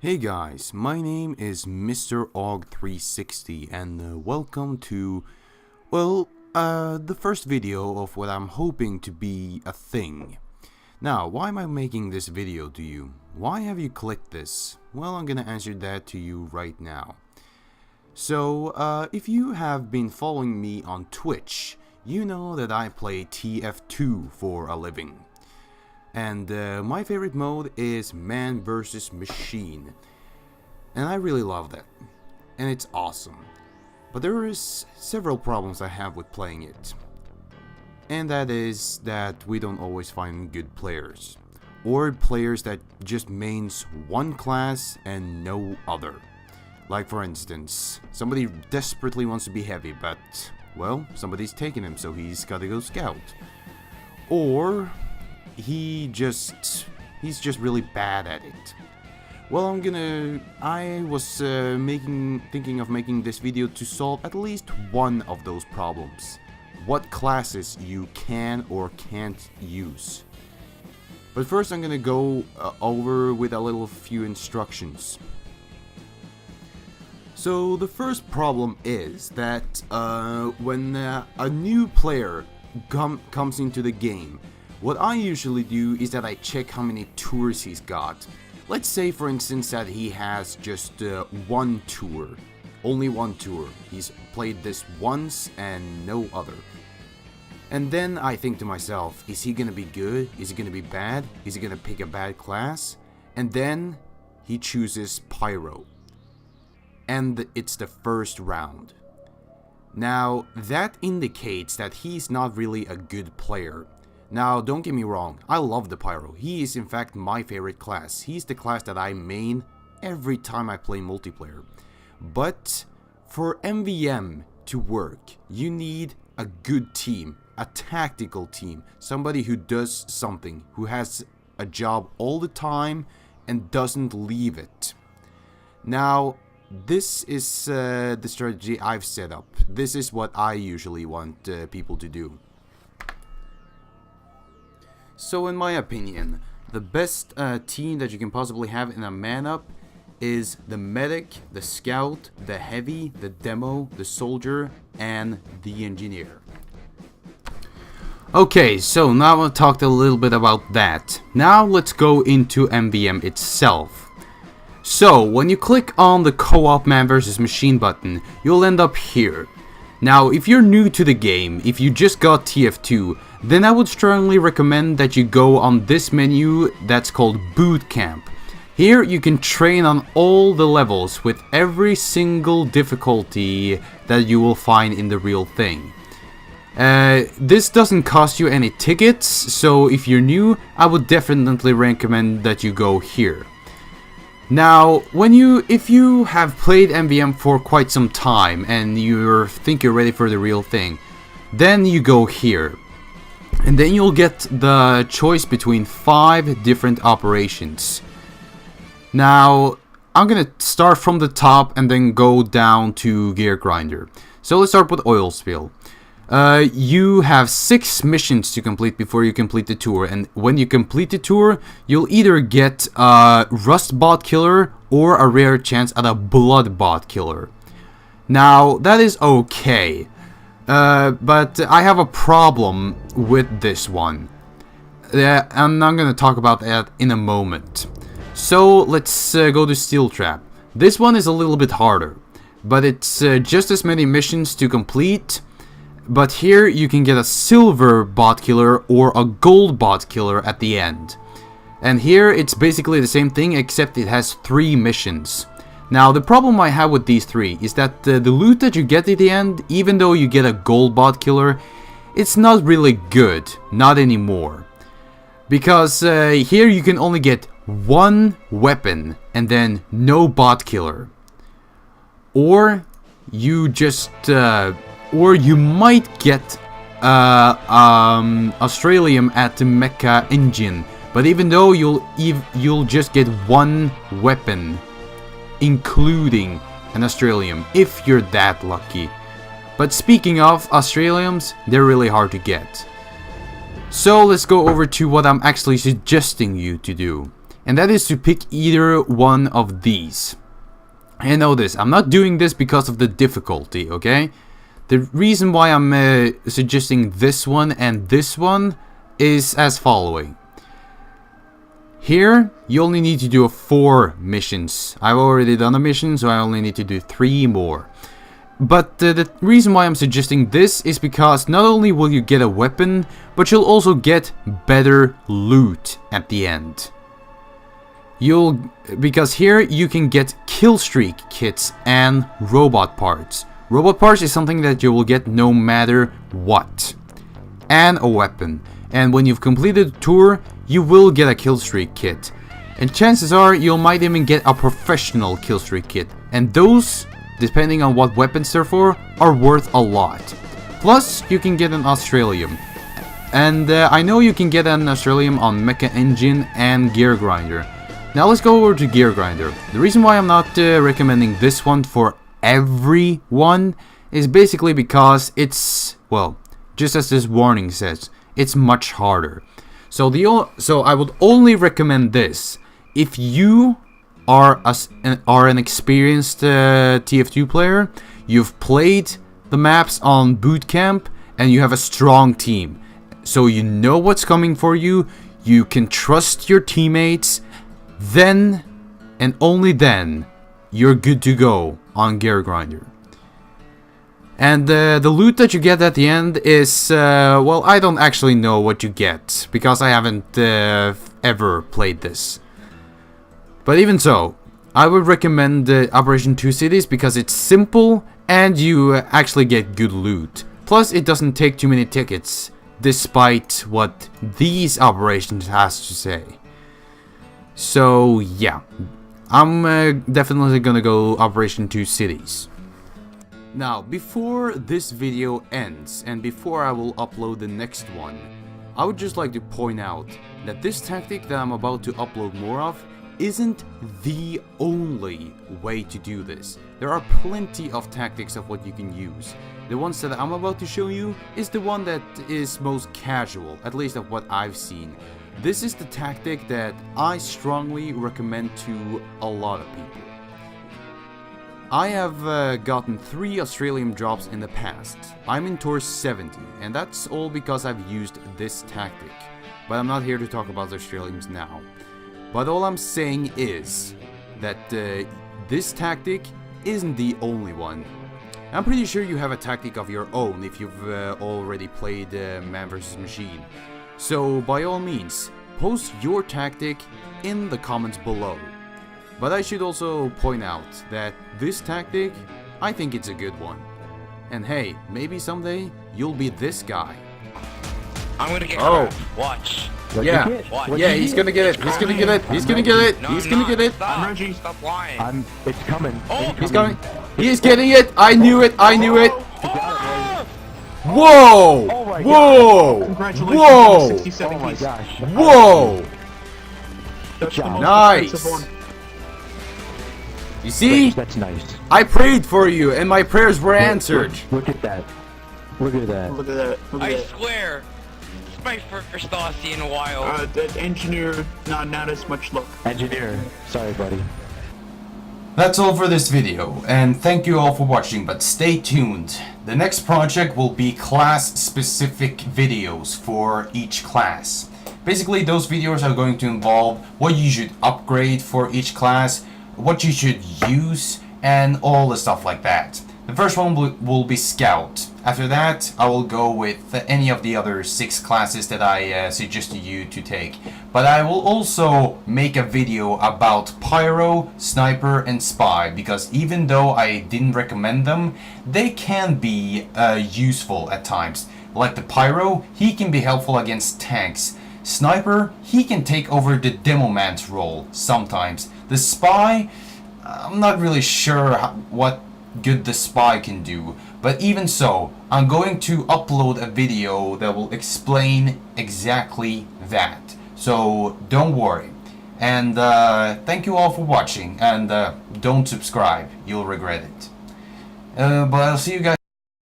Hey guys, my name is Mr. Og360 and welcome to, the first video of what I'm hoping to be a thing. Now, why am I making this video to you? Why have you clicked this? Well, I'm gonna answer that to you right now. So, if you have been following me on Twitch, you know that I play TF2 for a living. And my favorite mode is Man vs. Machine. And I really love that. And it's awesome. But there is several problems I have with playing it. And that is that we don't always find good players. Or players that just mains one class and no other. Like for instance, somebody desperately wants to be heavy, but, well, somebody's taking him, so he's gotta go scout. Or he's just really bad at it. Well, I was thinking of making this video to solve at least one of those problems. What classes you can or can't use. But first I'm gonna go over with a little few instructions. So the first problem is that when a new player comes into the game, what I usually do is that I check how many tours he's got. Let's say for instance that he has just one tour. Only one tour. He's played this once and no other. And then I think to myself, is he gonna be good? Is he gonna be bad? Is he gonna pick a bad class? And then he chooses Pyro. And it's the first round. Now that indicates that he's not really a good player. Now, don't get me wrong, I love the Pyro. He is in fact my favorite class. He's the class that I main every time I play multiplayer. But for MVM to work, you need a good team, a tactical team, somebody who does something, who has a job all the time and doesn't leave it. Now, this is the strategy I've set up. This is what I usually want people to do. So in my opinion, the best team that you can possibly have in a Man Up is the Medic, the Scout, the Heavy, the Demo, the Soldier, and the Engineer. Okay, so now I've talked a little bit about that. Now let's go into MVM itself. So, when you click on the Co-op Man vs. Machine button, you'll end up here. Now, if you're new to the game, if you just got TF2, then I would strongly recommend that you go on this menu that's called Boot Camp. Here you can train on all the levels with every single difficulty that you will find in the real thing. This doesn't cost you any tickets, so if you're new, I would definitely recommend that you go here. Now, if you have played MVM for quite some time and you think you're ready for the real thing, then you go here. And then you'll get the choice between 5 different operations. Now, I'm gonna start from the top and then go down to Gear Grinder. So let's start with Oil Spill. You have 6 missions to complete before you complete the tour, and when you complete the tour, you'll either get a Rust Bot Killer or a rare chance at a Blood Bot Killer. Now, that is okay, but I have a problem with this one, and I'm gonna talk about that in a moment. So, let's go to Steel Trap. This one is a little bit harder, but it's just as many missions to complete. But here you can get a silver bot killer or a gold bot killer at the end. And here it's basically the same thing except it has 3 missions. Now the problem I have with these 3 is that the loot that you get at the end, even though you get a gold bot killer, it's not really good, not anymore. Because here you can only get 1 weapon and then no bot killer. Or you just... or you might get Australium at the Mecha Engine, but even though you'll just get 1 weapon, including an Australium, if you're that lucky. But speaking of Australiums, they're really hard to get. So let's go over to what I'm actually suggesting you to do. And that is to pick either one of these. And know this, I'm not doing this because of the difficulty, okay? The reason why I'm suggesting this one and this one is as following. Here, you only need to do 4 missions. I've already done a mission, so I only need to do 3 more. But the reason why I'm suggesting this is because not only will you get a weapon, but you'll also get better loot at the end. Because here you can get killstreak kits and robot parts. Robot parts is something that you will get no matter what. And a weapon. And when you've completed the tour, you will get a killstreak kit. And chances are you might even get a professional killstreak kit. And those, depending on what weapons they're for, are worth a lot. Plus, you can get an Australium. And I know you can get an Australium on Mecha Engine and Gear Grinder. Now let's go over to Gear Grinder. The reason why I'm not recommending this one for everyone is basically because it's, well, just as this warning says, it's much harder. So I would only recommend this if you are an experienced TF2 player, you've played the maps on boot camp, and you have a strong team. So you know what's coming for you, you can trust your teammates, then and only then you're good to go on Gear Grinder. And the loot that you get at the end is, well, I don't actually know what you get, because I haven't ever played this. But even so, I would recommend Operation 2 Cities because it's simple and you actually get good loot. Plus, it doesn't take too many tickets, despite what these operations has to say. So yeah, I'm definitely gonna go Operation 2 Cities. Now, before this video ends and before I will upload the next one, I would just like to point out that this tactic that I'm about to upload more of isn't the only way to do this. There are plenty of tactics of what you can use. The ones that I'm about to show you is the one that is most casual, at least of what I've seen. This is the tactic that I strongly recommend to a lot of people. I have gotten 3 Australian drops in the past. I'm in Tour 70, and that's all because I've used this tactic. But I'm not here to talk about the Australians now. But all I'm saying is that this tactic isn't the only one. I'm pretty sure you have a tactic of your own if you've already played Man vs. Machine. So by all means, post your tactic in the comments below. But I should also point out that this tactic, I think it's a good one. And hey, maybe someday you'll be this guy. I'm gonna get caught. Watch. Yeah, Watch. yeah, he's gonna get it. He's gonna get it. He's gonna get it. No, He's gonna get it. Stop lying. It's coming. Oh, He's coming. He is getting it. I knew it. I knew it. Oh! Whoa! Oh my Whoa! Congratulations Whoa! on the 67 Oh my keys. gosh. Whoa! That's the most Nice. expensive one. You see? That's nice. I prayed for you, and my prayers were answered. Look at that. Look at that. Look at that. Look at I that. swear, it's my first Aussie in a while. That engineer, not as much luck. Engineer. Sorry, buddy. That's all for this video, and thank you all for watching, but stay tuned. The next project will be class-specific videos for each class. Basically, those videos are going to involve what you should upgrade for each class, what you should use, and all the stuff like that. The first one will be Scout. After that, I will go with any of the other 6 classes that I suggest to you to take. But I will also make a video about Pyro, Sniper, and Spy, because even though I didn't recommend them, they can be useful at times. Like the Pyro, he can be helpful against tanks. Sniper, he can take over the Demo Man's role sometimes. The Spy, I'm not really sure what good the Spy can do, but even so, I'm going to upload a video that will explain exactly that. So don't worry. And thank you all for watching, and don't subscribe, you'll regret it. But I'll see you guys